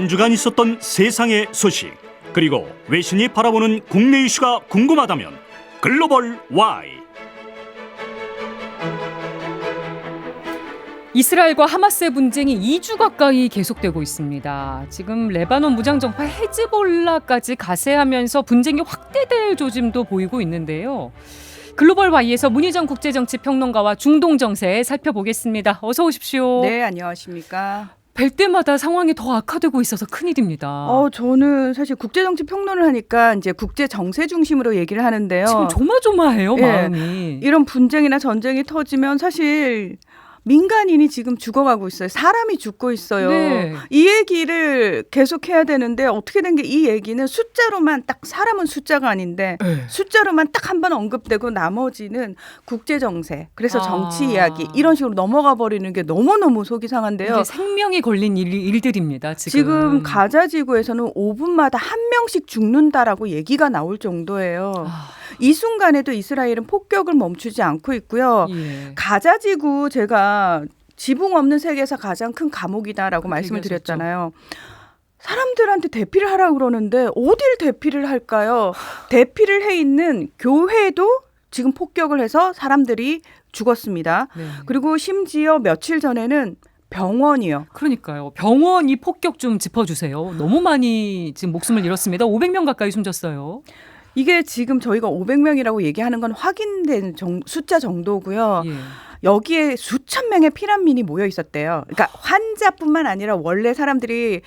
한 주간 있었던 세상의 소식, 그리고 외신이 바라보는 국내 이슈가 궁금하다면 글로벌 Y. 이스라엘과 하마스의 분쟁이 2주 가까이 계속되고 있습니다. 지금 레바논 무장정파 헤즈볼라까지 가세하면서 분쟁이 확대될 조짐도 보이고 있는데요. 글로벌 Y에서 문희정 국제정치평론가와 중동 정세 살펴보겠습니다. 어서 오십시오. 네, 안녕하십니까. 뵐 때마다 상황이 더 악화되고 있어서 큰일입니다. 저는 사실 국제정치 평론을 하니까 이제 국제 정세 중심으로 얘기를 하는데요. 지금 조마조마해요, 마음이. 이런 분쟁이나 전쟁이 터지면 사실 민간인이 지금 죽어가고 있어요. 사람이 죽고 있어요. 네. 이 얘기를 계속해야 되는데 어떻게 된 게 이 얘기는 숫자로만 딱 사람은 숫자가 아닌데 숫자로만 딱 한 번 언급되고 나머지는 국제 정세, 그래서 정치 이야기 이런 식으로 넘어가 버리는 게 너무너무 속이 상한데요. 이게 생명이 걸린 일들입니다. 지금 가자 지구에서는 5분마다 한 명씩 죽는다라고 얘기가 나올 정도예요. 이 순간에도 이스라엘은 폭격을 멈추지 않고 있고요. 예. 가자 지구 제가 지붕 없는 세계에서 가장 큰 감옥이다라고 말씀을 얘기하셨죠. 드렸잖아요. 사람들한테 대피를 하라고 그러는데 어딜 대피를 할까요? 대피를 해 있는 교회도 지금 폭격을 해서 사람들이 죽었습니다. 네. 그리고 심지어 며칠 전에는 병원이요. 그러니까요. 병원이 폭격 좀 짚어주세요. 너무 많이 지금 목숨을 잃었습니다. 500명 가까이 숨졌어요. 이게 지금 저희가 500명이라고 얘기하는 건 확인된 숫자 정도고요. 예. 여기에 수천 명의 피난민이 모여 있었대요. 그러니까 환자뿐만 아니라 원래 사람들이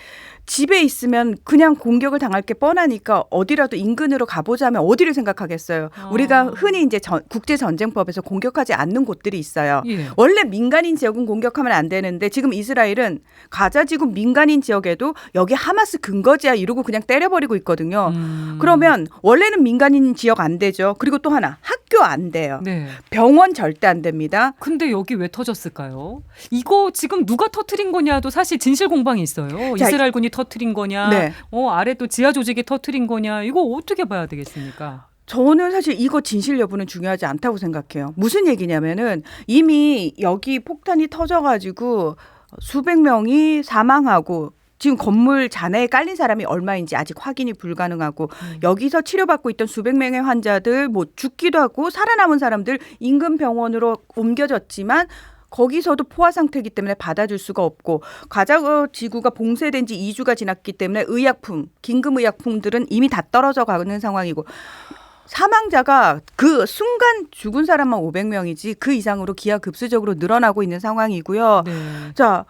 집에 있으면 그냥 공격을 당할 게 뻔하니까 어디라도 인근으로 가보자면 어디를 생각하겠어요. 우리가 흔히 이제 국제전쟁법에서 공격하지 않는 곳들이 있어요. 예. 원래 민간인 지역은 공격하면 안 되는데 지금 이스라엘은 가자지구 민간인 지역에도 여기 하마스 근거지야 이러고 그냥 때려버리고 있거든요. 그러면 원래는 민간인 지역 안 되죠. 그리고 또 하나 학교 안 돼요. 네. 병원 절대 안 됩니다. 근데 여기 왜 터졌을까요? 이거 지금 누가 터트린 거냐도 사실 진실 공방이 있어요. 자, 이스라엘군이 터트린 거냐, 네. 아래 또 지하 조직이 터트린 거냐, 이거 어떻게 봐야 되겠습니까? 저는 사실 이거 진실 여부는 중요하지 않다고 생각해요. 무슨 얘기냐면은 이미 여기 폭탄이 터져가지고 수백 명이 사망하고 지금 건물 잔해에 깔린 사람이 얼마인지 아직 확인이 불가능하고 여기서 치료받고 있던 수백 명의 환자들 뭐 죽기도 하고 살아남은 사람들 인근 병원으로 옮겨졌지만 거기서도 포화 상태이기 때문에 받아줄 수가 없고 가자 지구가 봉쇄된 지 2주가 지났기 때문에 의약품, 긴급의약품들은 이미 다 떨어져 가는 상황이고 사망자가 그 순간 죽은 사람만 500명이지 그 이상으로 기하급수적으로 늘어나고 있는 상황이고요. 네. 자,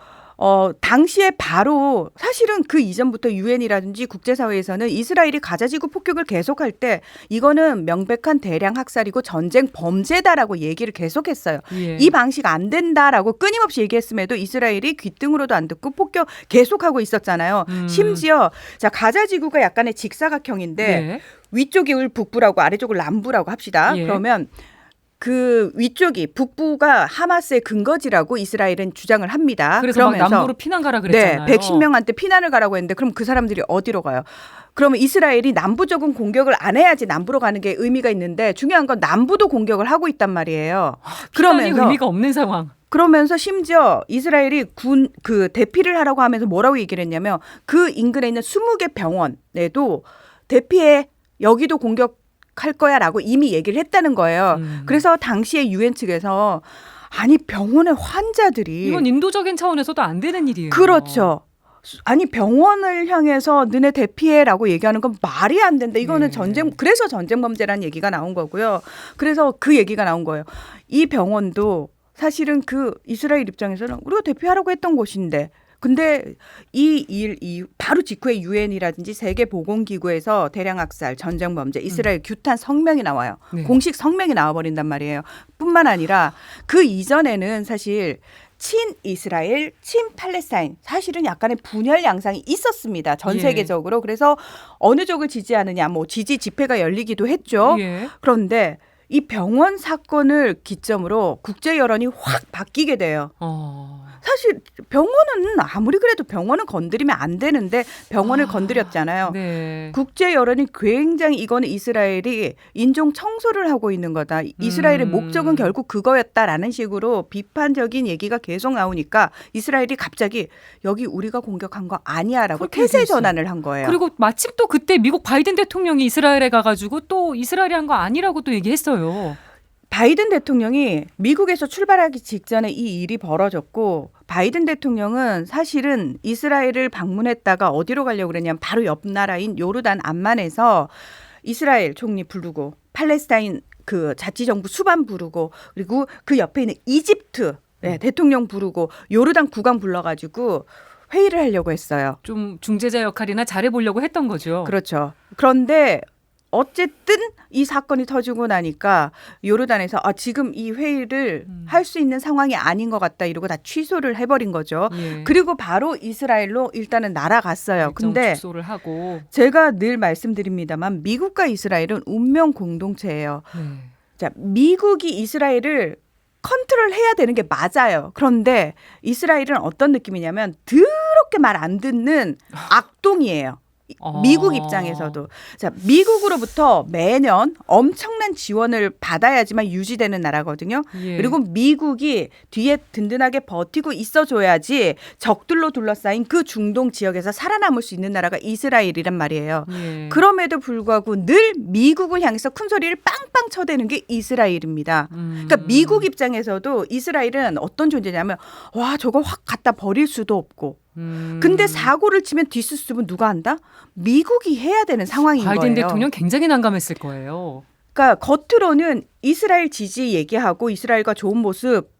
당시에 바로 사실은 그 이전부터 유엔이라든지 국제사회에서는 이스라엘이 가자지구 폭격을 계속할 때 이거는 명백한 대량 학살이고 전쟁 범죄다라고 얘기를 계속했어요. 예. 이 방식 안 된다라고 끊임없이 얘기했음에도 이스라엘이 귓등으로도 안 듣고 폭격 계속하고 있었잖아요. 심지어 자 가자지구가 약간의 직사각형인데 네. 위쪽이 북부라고 아래쪽을 남부라고 합시다. 예. 그러면 그 위쪽이 북부가 하마스의 근거지라고 이스라엘은 주장을 합니다. 그래서 막 그러면서 남부로 피난 가라 그랬잖아요. 네, 110명한테 피난을 가라고 했는데 그럼 그 사람들이 어디로 가요? 그러면 이스라엘이 남부적인 공격을 안 해야지 남부로 가는 게 의미가 있는데 중요한 건 남부도 공격을 하고 있단 말이에요. 피난이 의미가 없는 상황. 그러면서 심지어 이스라엘이 그 대피를 하라고 하면서 뭐라고 얘기를 했냐면 그 인근에 있는 20개 병원에도 대피해 여기도 공격할 거야라고 이미 얘기를 했다는 거예요. 그래서 당시에 유엔 측에서 아니 병원의 환자들이 이건 인도적인 차원에서도 안 되는 일이에요. 그렇죠. 아니 병원을 향해서 너네 대피해라고 얘기하는 건 말이 안 된다. 이거는 네. 그래서 전쟁 범죄라는 얘기가 나온 거고요. 그래서 그 얘기가 나온 거예요. 이 병원도 사실은 그 이스라엘 입장에서는 우리가 대피하라고 했던 곳인데 근데 이 일 바로 직후에 유엔이라든지 세계보건기구에서 대량학살, 전쟁범죄, 이스라엘 규탄 성명이 나와요. 네. 공식 성명이 나와버린단 말이에요. 뿐만 아니라 그 이전에는 사실 친이스라엘, 친팔레스타인 사실은 약간의 분열 양상이 있었습니다. 전 예. 세계적으로. 그래서 어느 쪽을 지지하느냐 뭐 지지 집회가 열리기도 했죠. 예. 그런데 이 병원 사건을 기점으로 국제 여론이 확 바뀌게 돼요. 사실 병원은 아무리 그래도 병원은 건드리면 안 되는데 병원을 건드렸잖아요. 네. 국제 여론이 굉장히 이거는 이스라엘이 인종 청소를 하고 있는 거다. 이스라엘의 목적은 결국 그거였다라는 식으로 비판적인 얘기가 계속 나오니까 이스라엘이 갑자기 여기 우리가 공격한 거 아니야라고 그렇게 태세 얘기했어요. 전환을 한 거예요. 그리고 마침 또 그때 미국 바이든 대통령이 이스라엘에 가가지고 또 이스라엘이 한 거 아니라고 또 얘기했어요. 바이든 대통령이 미국에서 출발하기 직전에 이 일이 벌어졌고 바이든 대통령은 사실은 이스라엘을 방문했다가 어디로 가려고 그랬냐면 바로 옆 나라인 요르단 암만에서 이스라엘 총리 부르고 팔레스타인 그 자치정부 수반 부르고 그리고 그 옆에 있는 이집트 대통령 부르고 요르단 국왕 불러가지고 회의를 하려고 했어요. 좀 중재자 역할이나 잘해보려고 했던 거죠. 그렇죠. 그런데 어쨌든 이 사건이 터지고 나니까 요르단에서 지금 이 회의를 할 수 있는 상황이 아닌 것 같다 이러고 다 취소를 해버린 거죠. 예. 그리고 바로 이스라엘로 일단은 날아갔어요. 근데 축소를 하고. 제가 늘 말씀드립니다만 미국과 이스라엘은 운명 공동체예요. 네. 자, 미국이 이스라엘을 컨트롤해야 되는 게 맞아요. 그런데 이스라엘은 어떤 느낌이냐면 더럽게 말 안 듣는 악동이에요. 미국 입장에서도. 자, 미국으로부터 매년 엄청난 지원을 받아야지만 유지되는 나라거든요. 예. 그리고 미국이 뒤에 든든하게 버티고 있어줘야지 적들로 둘러싸인 그 중동 지역에서 살아남을 수 있는 나라가 이스라엘이란 말이에요. 예. 그럼에도 불구하고 늘 미국을 향해서 큰 소리를 빵빵 쳐대는 게 이스라엘입니다. 그러니까 미국 입장에서도 이스라엘은 어떤 존재냐면 와 저거 확 갖다 버릴 수도 없고 근데 사고를 치면 뒷수습은 누가 한다? 미국이 해야 되는 상황인 바이든 거예요. 대통령 굉장히 난감했을 거예요. 그러니까 겉으로는 이스라엘 지지 얘기하고 이스라엘과 좋은 모습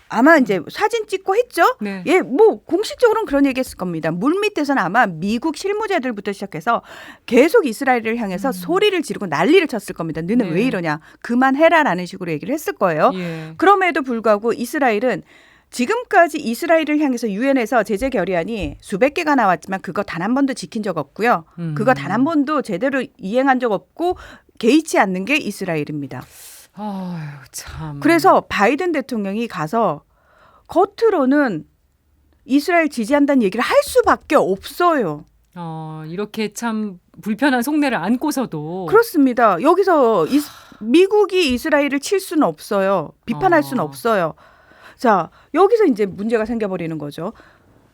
아마 이제 사진 찍고 했죠. 네. 예, 뭐 공식적으로는 그런 얘기했을 겁니다. 물밑에서는 아마 미국 실무자들부터 시작해서 계속 이스라엘을 향해서 소리를 지르고 난리를 쳤을 겁니다. 너는 네. 왜 이러냐? 그만해라라는 식으로 얘기를 했을 거예요. 예. 그럼에도 불구하고 이스라엘은 지금까지 이스라엘을 향해서 유엔에서 제재 결의안이 수백 개가 나왔지만 그거 단 한 번도 지킨 적 없고요. 그거 단 한 번도 제대로 이행한 적 없고 개의치 않는 게 이스라엘입니다. 아유, 참. 그래서 바이든 대통령이 가서 겉으로는 이스라엘 지지한다는 얘기를 할 수밖에 없어요. 이렇게 참 불편한 속내를 안고서도 그렇습니다. 여기서 미국이 이스라엘을 칠 수는 없어요. 비판할 수는 없어요. 자, 여기서 이제 문제가 생겨버리는 거죠.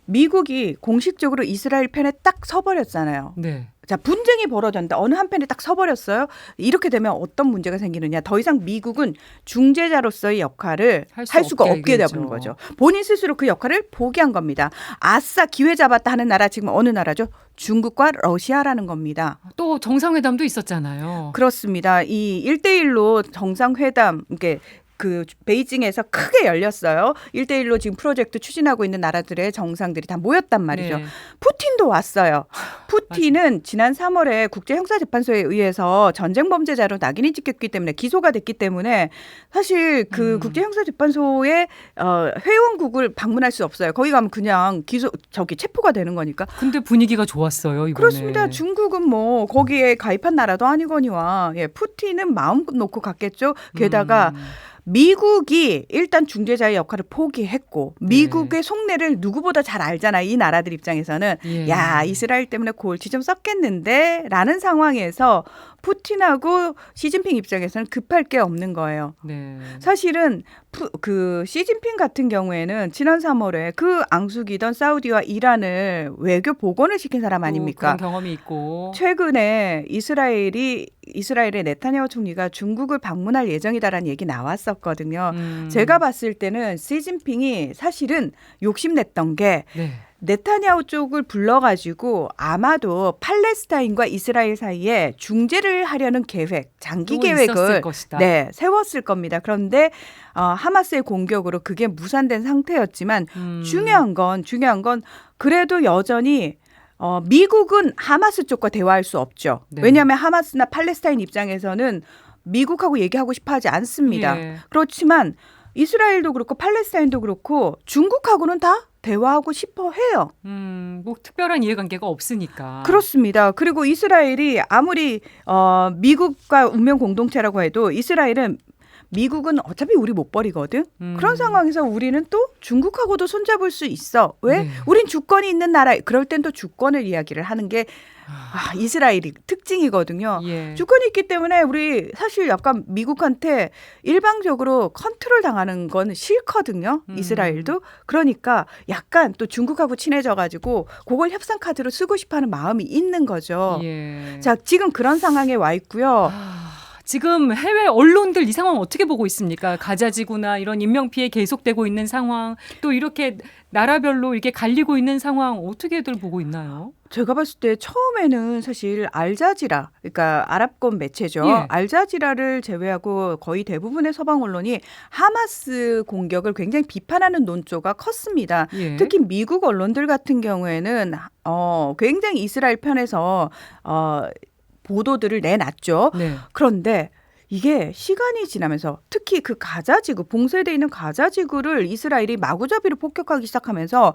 미국이 공식적으로 이스라엘 편에 딱 서버렸잖아요. 네. 자, 분쟁이 벌어졌는데 어느 한편에 딱 서버렸어요. 이렇게 되면 어떤 문제가 생기느냐. 더 이상 미국은 중재자로서의 역할을 할 수가 없게 되는 거죠. 본인 스스로 그 역할을 포기한 겁니다. 아싸 기회 잡았다 하는 나라 지금 어느 나라죠? 중국과 러시아라는 겁니다. 또 정상회담도 있었잖아요. 그렇습니다. 이 1대1로 정상회담 이게 그 베이징에서 크게 열렸어요. 1대1로 지금 프로젝트 추진하고 있는 나라들의 정상들이 다 모였단 말이죠. 네. 푸틴도 왔어요. 푸틴은 지난 3월에 국제형사재판소에 의해서 전쟁 범죄자로 낙인이 찍혔기 때문에 기소가 됐기 때문에 사실 그 국제형사재판소의 회원국을 방문할 수 없어요. 거기 가면 그냥 체포가 되는 거니까. 근데 분위기가 좋았어요, 이번에. 그렇습니다. 중국은 뭐 거기에 가입한 나라도 아니거니와 푸틴은 마음 놓고 갔겠죠. 게다가 미국이 일단 중재자의 역할을 포기했고 미국의 속내를 누구보다 잘 알잖아. 이 나라들 입장에서는 예. 야 이스라엘 때문에 골치 좀 썩겠는데 라는 상황에서 푸틴하고 시진핑 입장에서는 급할 게 없는 거예요. 네. 사실은 그 시진핑 같은 경우에는 지난 3월에 그 앙숙이던 사우디와 이란을 외교 복원을 시킨 사람 아닙니까? 그런 경험이 있고. 최근에 이스라엘의 네타냐후 총리가 중국을 방문할 예정이다라는 얘기 나왔었거든요. 제가 봤을 때는 시진핑이 사실은 욕심냈던 게 네. 네타냐후 쪽을 불러가지고 아마도 팔레스타인과 이스라엘 사이에 중재를 하려는 계획, 장기 계획을 세웠을 겁니다. 그런데 하마스의 공격으로 그게 무산된 상태였지만 중요한 건 그래도 여전히 미국은 하마스 쪽과 대화할 수 없죠. 네. 왜냐하면 하마스나 팔레스타인 입장에서는 미국하고 얘기하고 싶어 하지 않습니다. 예. 그렇지만 이스라엘도 그렇고 팔레스타인도 그렇고 중국하고는 다 대화하고 싶어 해요. 뭐 특별한 이해관계가 없으니까. 그렇습니다. 그리고 이스라엘이 아무리 미국과 운명 공동체라고 해도 이스라엘은 미국은 어차피 우리 못 버리거든. 그런 상황에서 우리는 또 중국하고도 손잡을 수 있어. 왜? 네. 우린 주권이 있는 나라. 그럴 땐 또 주권을 이야기를 하는 게 이스라엘이 특징이거든요. 예. 주권이 있기 때문에 우리 사실 약간 미국한테 일방적으로 컨트롤 당하는 건 싫거든요. 이스라엘도. 그러니까 약간 또 중국하고 친해져가지고 그걸 협상 카드로 쓰고 싶어하는 마음이 있는 거죠. 예. 자, 지금 그런 상황에 와 있고요. 지금 해외 언론들 이 상황 어떻게 보고 있습니까? 가자지구나 이런 인명 피해 계속되고 있는 상황, 또 이렇게 나라별로 이렇게 갈리고 있는 상황 어떻게들 보고 있나요? 제가 봤을 때 처음에는 사실 알자지라, 그러니까 아랍권 매체죠. 예. 알자지라를 제외하고 거의 대부분의 서방 언론이 하마스 공격을 굉장히 비판하는 논조가 컸습니다. 예. 특히 미국 언론들 같은 경우에는 굉장히 이스라엘 편에서 보도들을 내놨죠. 네. 그런데 이게 시간이 지나면서 특히 그 가자지구, 봉쇄되어 있는 가자지구를 이스라엘이 마구잡이로 폭격하기 시작하면서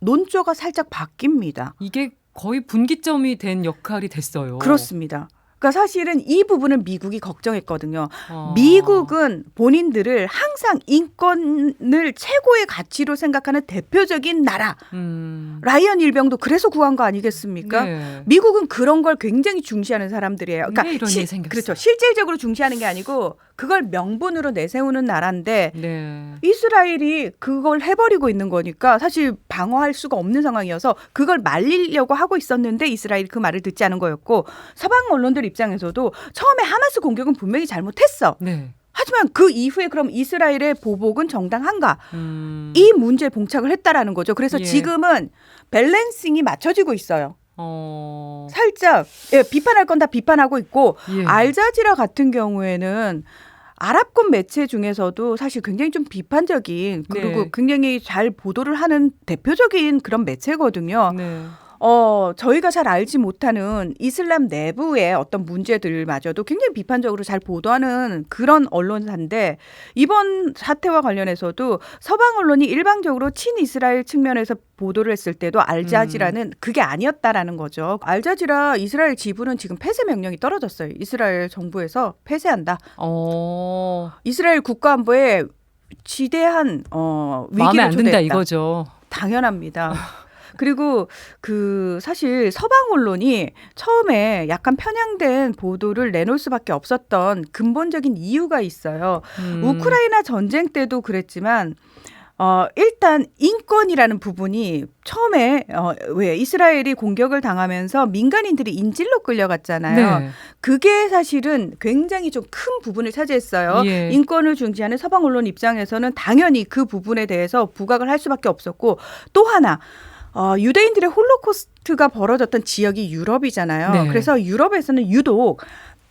논조가 살짝 바뀝니다. 이게 거의 분기점이 된 역할이 됐어요. 그렇습니다. 그러니까 사실은 이 부분은 미국이 걱정했거든요. 아. 미국은 본인들을 항상 인권을 최고의 가치로 생각하는 대표적인 나라. 라이언 일병도 그래서 구한 거 아니겠습니까? 네. 미국은 그런 걸 굉장히 중시하는 사람들이에요. 그러니까 왜 이런 일이 생겼어요? 그렇죠. 실질적으로 중시하는 게 아니고 그걸 명분으로 내세우는 나라인데 네. 이스라엘이 그걸 해버리고 있는 거니까 사실 방어할 수가 없는 상황이어서 그걸 말리려고 하고 있었는데 이스라엘이 그 말을 듣지 않은 거였고 서방 언론들 입장에서도 처음에 하마스 공격은 분명히 잘못했어. 네. 하지만 그 이후에 그럼 이스라엘의 보복은 정당한가? 음. 이 문제에 봉착을 했다라는 거죠. 그래서 예. 지금은 밸런싱이 맞춰지고 있어요. 어. 살짝 비판할 건 다 비판하고 있고 예. 알자지라 같은 경우에는 아랍권 매체 중에서도 사실 굉장히 좀 비판적인 그리고 네. 굉장히 잘 보도를 하는 대표적인 그런 매체거든요. 네. 저희가 잘 알지 못하는 이슬람 내부의 어떤 문제들마저도 굉장히 비판적으로 잘 보도하는 그런 언론사인데 이번 사태와 관련해서도 서방 언론이 일방적으로 친이스라엘 측면에서 보도를 했을 때도 알자지라는 그게 아니었다라는 거죠. 알자지라 이스라엘 지부는 지금 폐쇄 명령이 떨어졌어요. 이스라엘 정부에서 폐쇄한다. 이스라엘 국가안보에 지대한 마음에 위기를 안 든다 초래했다. 이거죠. 당연합니다. 그리고 사실 서방 언론이 처음에 약간 편향된 보도를 내놓을 수밖에 없었던 근본적인 이유가 있어요. 우크라이나 전쟁 때도 그랬지만 일단 인권이라는 부분이 처음에 왜 이스라엘이 공격을 당하면서 민간인들이 인질로 끌려갔잖아요. 네. 그게 사실은 굉장히 좀 큰 부분을 차지했어요. 예. 인권을 중시하는 서방 언론 입장에서는 당연히 그 부분에 대해서 부각을 할 수밖에 없었고 또 하나 유대인들의 홀로코스트가 벌어졌던 지역이 유럽이잖아요. 네. 그래서 유럽에서는 유독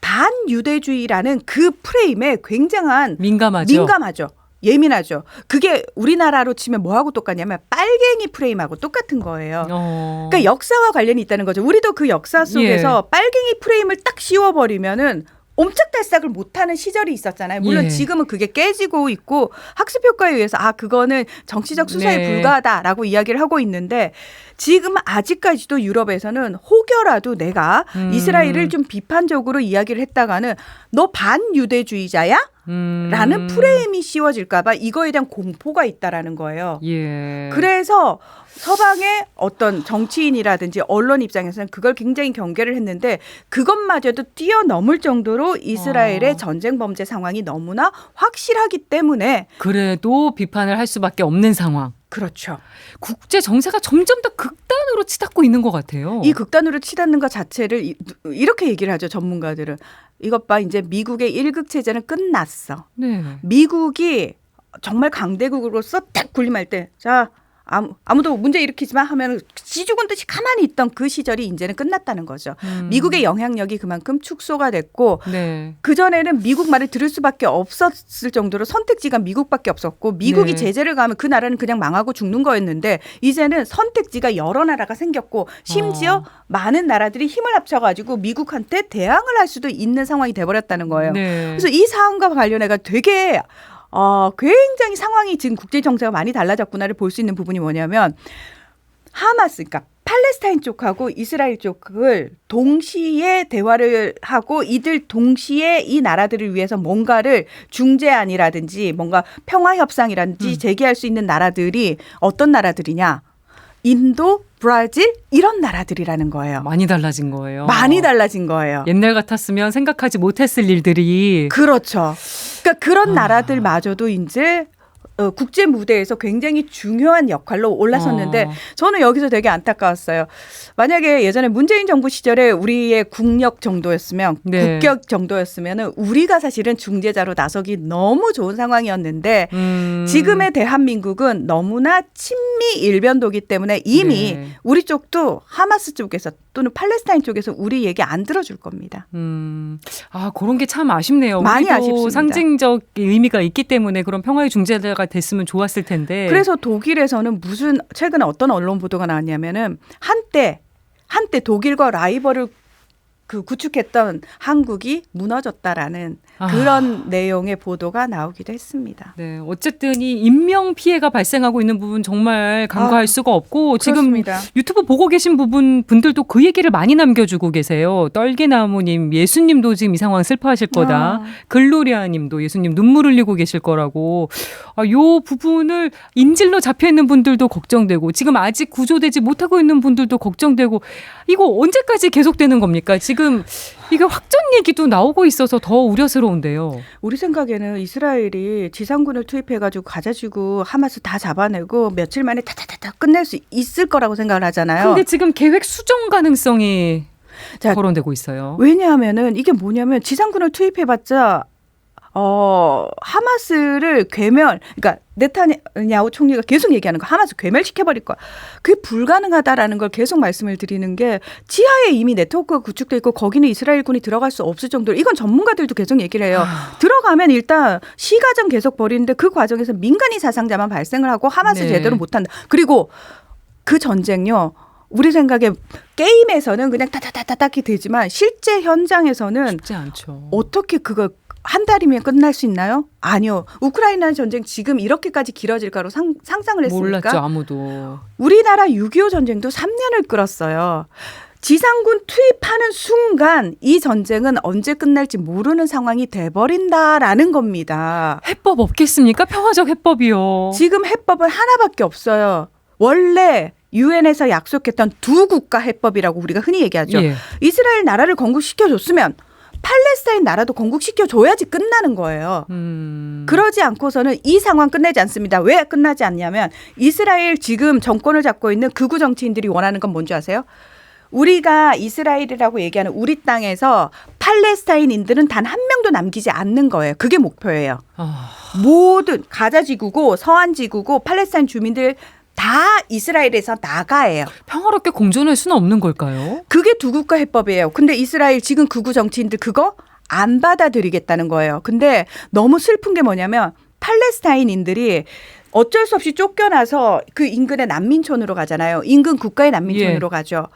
반유대주의라는 그 프레임에 굉장한 민감하죠. 예민하죠. 그게 우리나라로 치면 뭐하고 똑같냐면 빨갱이 프레임하고 똑같은 거예요. 그러니까 역사와 관련이 있다는 거죠. 우리도 그 역사 속에서 빨갱이 프레임을 딱 씌워버리면은 옴짝달싹을 못하는 시절이 있었잖아요. 물론 지금은 그게 깨지고 있고 학습 효과에 의해서 그거는 정치적 수사에 불과하다라고 이야기를 하고 있는데 지금 아직까지도 유럽에서는 혹여라도 내가 이스라엘을 좀 비판적으로 이야기를 했다가는 너 반유대주의자야? 라는 프레임이 씌워질까 봐 이거에 대한 공포가 있다라는 거예요. 예. 그래서 서방의 어떤 정치인이라든지 언론 입장에서는 그걸 굉장히 경계를 했는데 그것마저도 뛰어넘을 정도로 이스라엘의 전쟁 범죄 상황이 너무나 확실하기 때문에 그래도 비판을 할 수밖에 없는 상황. 그렇죠. 국제 정세가 점점 더 극단으로 치닫고 있는 것 같아요. 이 극단으로 치닫는 것 자체를 이렇게 얘기를 하죠. 전문가들은. 이것 봐 이제 미국의 일극 체제는 끝났어. 네. 미국이 정말 강대국으로서 딱 군림할 때 자 아무도 문제 일으키지 마 하면 지죽은 듯이 가만히 있던 그 시절이 이제는 끝났다는 거죠. 미국의 영향력이 그만큼 축소가 됐고 그전에는 미국 말을 들을 수밖에 없었을 정도로 선택지가 미국밖에 없었고 미국이 제재를 가하면 그 나라는 그냥 망하고 죽는 거였는데 이제는 선택지가 여러 나라가 생겼고 심지어 많은 나라들이 힘을 합쳐가지고 미국한테 대항을 할 수도 있는 상황이 돼버렸다는 거예요. 그래서 이 사안과 관련해가 되게 굉장히 상황이 지금 국제 정세가 많이 달라졌구나를 볼 수 있는 부분이 뭐냐면 하마스, 그러니까 팔레스타인 쪽하고 이스라엘 쪽을 동시에 대화를 하고 이들 동시에 이 나라들을 위해서 뭔가를 중재안이라든지 뭔가 평화협상이라든지 제기할 수 있는 나라들이 어떤 나라들이냐. 인도, 브라질 이런 나라들이라는 거예요. 많이 달라진 거예요. 많이 달라진 거예요. 옛날 같았으면 생각하지 못했을 일들이. 그렇죠. 그러니까 그런 나라들마저도 이제 국제 무대에서 굉장히 중요한 역할로 올라섰는데 저는 여기서 되게 안타까웠어요. 만약에 예전에 문재인 정부 시절에 우리의 국력 정도였으면 네. 국격 정도였으면 우리가 사실은 중재자로 나서기 너무 좋은 상황이었는데 지금의 대한민국은 너무나 친미 일변도기 때문에 이미 네. 우리 쪽도 하마스 쪽에서 또는 팔레스타인 쪽에서 우리 얘기 안 들어줄 겁니다. 그런 게 참 아쉽네요. 많이 우리도 아쉽습니다. 상징적 의미가 있기 때문에 그런 평화의 중재자가 됐으면 좋았을 텐데. 그래서 독일에서는 최근에 어떤 언론 보도가 나왔냐면은 한때 독일과 라이벌을 구축했던 한국이 무너졌다라는 그런 내용의 보도가 나오기도 했습니다. 네, 어쨌든 이 인명 피해가 발생하고 있는 부분 정말 간과할 수가 없고 그렇습니다. 지금 유튜브 보고 계신 분들도 그 얘기를 많이 남겨주고 계세요. 떨개나무님, 예수님도 지금 이 상황 슬퍼하실 거다. 글로리아님도 예수님 눈물 흘리고 계실 거라고. 요 부분을 인질로 잡혀 있는 분들도 걱정되고 지금 아직 구조되지 못하고 있는 분들도 걱정되고 이거 언제까지 계속되는 겁니까? 지금 이게 확전 얘기도 나오고 있어서 더 우려스러운데요. 우리 생각에는 이스라엘이 지상군을 투입해가지고 가자지구 하마스 다 잡아내고 며칠 만에 타타타타 끝낼 수 있을 거라고 생각을 하잖아요. 근데 지금 계획 수정 가능성이 거론되고 있어요. 왜냐하면은 이게 뭐냐면 지상군을 투입해봤자 하마스를 그러니까 네타냐후 총리가 계속 얘기하는 거 하마스 괴멸시켜버릴 거야. 그게 불가능하다라는 걸 계속 말씀을 드리는 게 지하에 이미 네트워크가 구축돼 있고 거기는 이스라엘군이 들어갈 수 없을 정도로 이건 전문가들도 계속 얘기를 해요. 들어가면 일단 시가전 계속 벌이는데 그 과정에서 민간인 사상자만 발생을 하고 하마스 제대로 못한다. 그리고 그 전쟁요. 우리 생각에 게임에서는 그냥 타타타타타기 되지만 실제 현장에서는 쉽지 않죠. 어떻게 그거 한 달이면 끝날 수 있나요? 아니요. 우크라이나 전쟁 지금 이렇게까지 길어질 거로 상상을 했습니까? 몰랐죠, 아무도. 우리나라 6.25 전쟁도 3년을 끌었어요. 지상군 투입하는 순간 이 전쟁은 언제 끝날지 모르는 상황이 돼버린다라는 겁니다. 해법 없겠습니까? 평화적 해법이요. 지금 해법은 하나밖에 없어요. 원래 유엔에서 약속했던 두 국가 해법이라고 우리가 흔히 얘기하죠. 예. 이스라엘 나라를 건국시켜줬으면 팔레스타인 나라도 건국시켜줘야지 끝나는 거예요. 그러지 않고서는 이 상황 끝내지 않습니다. 왜 끝나지 않냐면 이스라엘 지금 정권을 잡고 있는 극우 정치인들이 원하는 건 뭔지 아세요? 우리가 이스라엘이라고 얘기하는 우리 땅에서 팔레스타인인들은 단 한 명도 남기지 않는 거예요. 그게 목표예요. 모든 가자 지구고 서한 지구고 팔레스타인 주민들 다 이스라엘에서 나가예요. 평화롭게 공존할 수는 없는 걸까요? 그게 두 국가 해법이에요. 근데 이스라엘 지금 극우 정치인들 그거 안 받아들이겠다는 거예요. 근데 너무 슬픈 게 뭐냐면 팔레스타인인들이 어쩔 수 없이 쫓겨나서 그 인근의 난민촌으로 가잖아요. 인근 국가의 난민촌으로 가죠.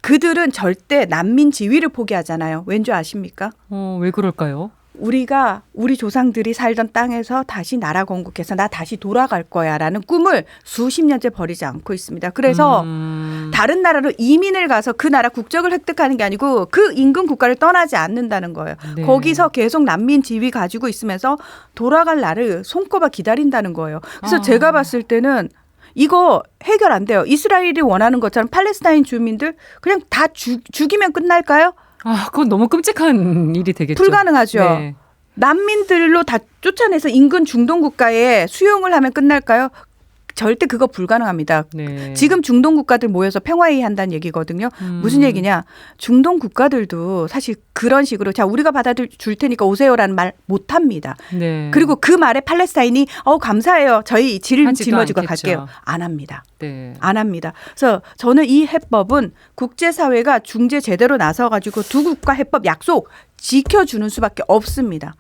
그들은 절대 난민 지위를 포기하잖아요. 왠지 아십니까? 왜 그럴까요? 우리 조상들이 살던 땅에서 다시 나라 건국해서 나 다시 돌아갈 거야라는 꿈을 수십 년째 버리지 않고 있습니다. 그래서 다른 나라로 이민을 가서 그 나라 국적을 획득하는 게 아니고 그 인근 국가를 떠나지 않는다는 거예요. 네. 거기서 계속 난민 지위 가지고 있으면서 돌아갈 날을 손꼽아 기다린다는 거예요. 그래서 제가 봤을 때는 이거 해결 안 돼요. 이스라엘이 원하는 것처럼 팔레스타인 주민들 그냥 다 죽이면 끝날까요? 그건 너무 끔찍한 일이 되겠죠. 불가능하죠. 네. 난민들로 다 쫓아내서 인근 중동 국가에 수용을 하면 끝날까요? 절대 그거 불가능합니다. 네. 지금 중동 국가들 모여서 평화회의 한다는 얘기거든요. 무슨 얘기냐. 중동 국가들도 사실 그런 식으로 자 우리가 받아줄 테니까 오세요라는 말 못합니다. 네. 그리고 그 말에 팔레스타인이 감사해요. 저희 짊어지고 갈게요. 안 합니다. 네. 안 합니다. 그래서 저는 이 해법은 국제사회가 중재 제대로 나서가지고 두 국가 해법 약속 지켜주는 수밖에 없습니다.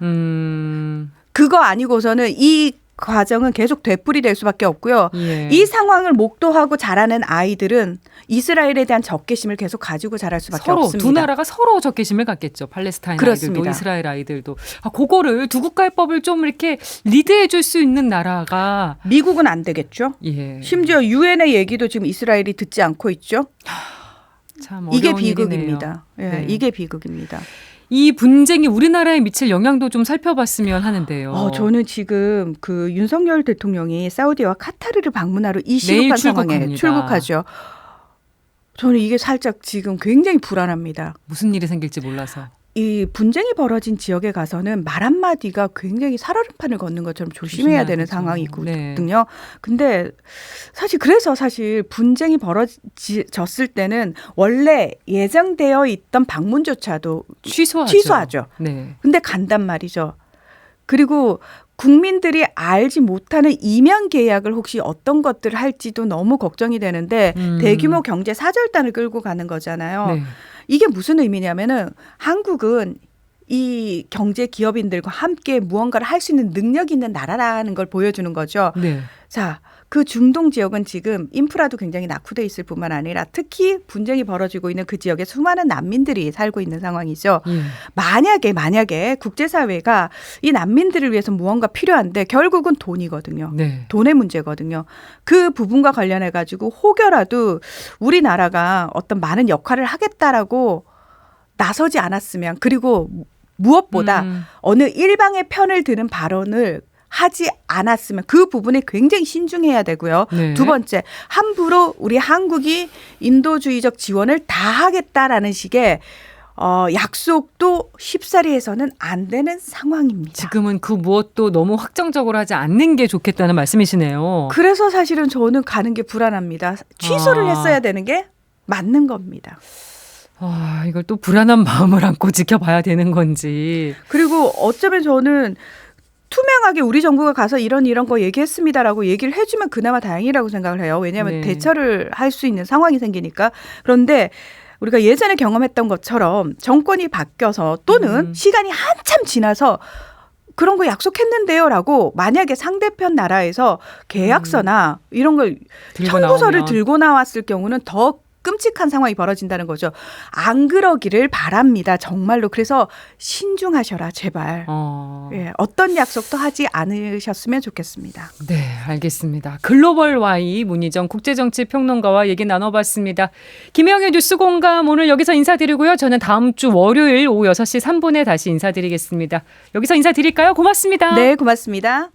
그거 아니고서는 이 과정은 계속 되풀이될 수밖에 없고요. 예. 이 상황을 목도하고 자라는 아이들은 이스라엘에 대한 적개심을 계속 가지고 자랄 수밖에 서로 없습니다. 두 나라가 서로 적개심을 갖겠죠. 팔레스타인 그렇습니다. 아이들도 이스라엘 아이들도. 그거를 두 국가해법을 좀 이렇게 리드해 줄 수 있는 나라가 미국은 안 되겠죠. 예. 심지어 유엔의 얘기도 지금 이스라엘이 듣지 않고 있죠. 참 이게 어려운 비극입니다. 예, 네. 이게 비극입니다. 이 분쟁이 우리나라에 미칠 영향도 좀 살펴봤으면 하는데요. 저는 지금 그 윤석열 대통령이 사우디와 카타르를 방문하러 이 내일 시급한 상황에 출국합니다. 출국하죠. 저는 이게 살짝 지금 굉장히 불안합니다. 무슨 일이 생길지 몰라서. 이 분쟁이 벌어진 지역에 가서는 말 한마디가 굉장히 살얼음판을 걷는 것처럼 조심해야 되는 조심해야죠. 상황이거든요. 근데 사실 분쟁이 벌어졌을 때는 원래 예정되어 있던 방문조차도 취소하죠. 네. 근데 간단 말이죠. 그리고 국민들이 알지 못하는 이면 계약을 혹시 어떤 것들을 할지도 너무 걱정이 되는데 대규모 경제 사절단을 끌고 가는 거잖아요. 네. 이게 무슨 의미냐면은 한국은 이 경제 기업인들과 함께 무언가를 할 수 있는 능력이 있는 나라라는 걸 보여주는 거죠. 네. 자, 그 중동 지역은 지금 인프라도 굉장히 낙후돼 있을 뿐만 아니라 특히 분쟁이 벌어지고 있는 그 지역에 수많은 난민들이 살고 있는 상황이죠. 예. 만약에 국제사회가 이 난민들을 위해서 무언가 필요한데 결국은 돈이거든요. 네. 돈의 문제거든요. 그 부분과 관련해 가지고 혹여라도 우리나라가 어떤 많은 역할을 하겠다라고 나서지 않았으면 그리고 무엇보다 어느 일방의 편을 드는 발언을 하지 않았으면 그 부분에 굉장히 신중해야 되고요. 네. 두 번째, 함부로 우리 한국이 인도주의적 지원을 다 하겠다라는 식의 약속도 쉽사리 해서는 안 되는 상황입니다. 지금은 그 무엇도 너무 확정적으로 하지 않는 게 좋겠다는 말씀이시네요. 그래서 사실은 저는 가는 게 불안합니다. 취소를 했어야 되는 게 맞는 겁니다. 이걸 또 불안한 마음을 안고 지켜봐야 되는 건지. 그리고 어쩌면 저는 투명하게 우리 정부가 가서 이런 거 얘기했습니다라고 얘기를 해주면 그나마 다행이라고 생각을 해요. 왜냐하면 네. 대처를 할 수 있는 상황이 생기니까. 그런데 우리가 예전에 경험했던 것처럼 정권이 바뀌어서 또는 시간이 한참 지나서 그런 거 약속했는데요라고 만약에 상대편 나라에서 계약서나 이런 걸 들고 청구서를 나오면. 들고 나왔을 경우는 더 끔찍한 상황이 벌어진다는 거죠. 안 그러기를 바랍니다. 정말로. 그래서 신중하셔라 제발. 예, 어떤 약속도 하지 않으셨으면 좋겠습니다. 네, 알겠습니다. 글로벌 Y 문희정 국제정치평론가와 얘기 나눠봤습니다. 김혜영의 뉴스공감 오늘 여기서 인사드리고요. 저는 다음 주 월요일 오후 6시 3분에 다시 인사드리겠습니다. 여기서 인사드릴까요? 고맙습니다. 네, 고맙습니다.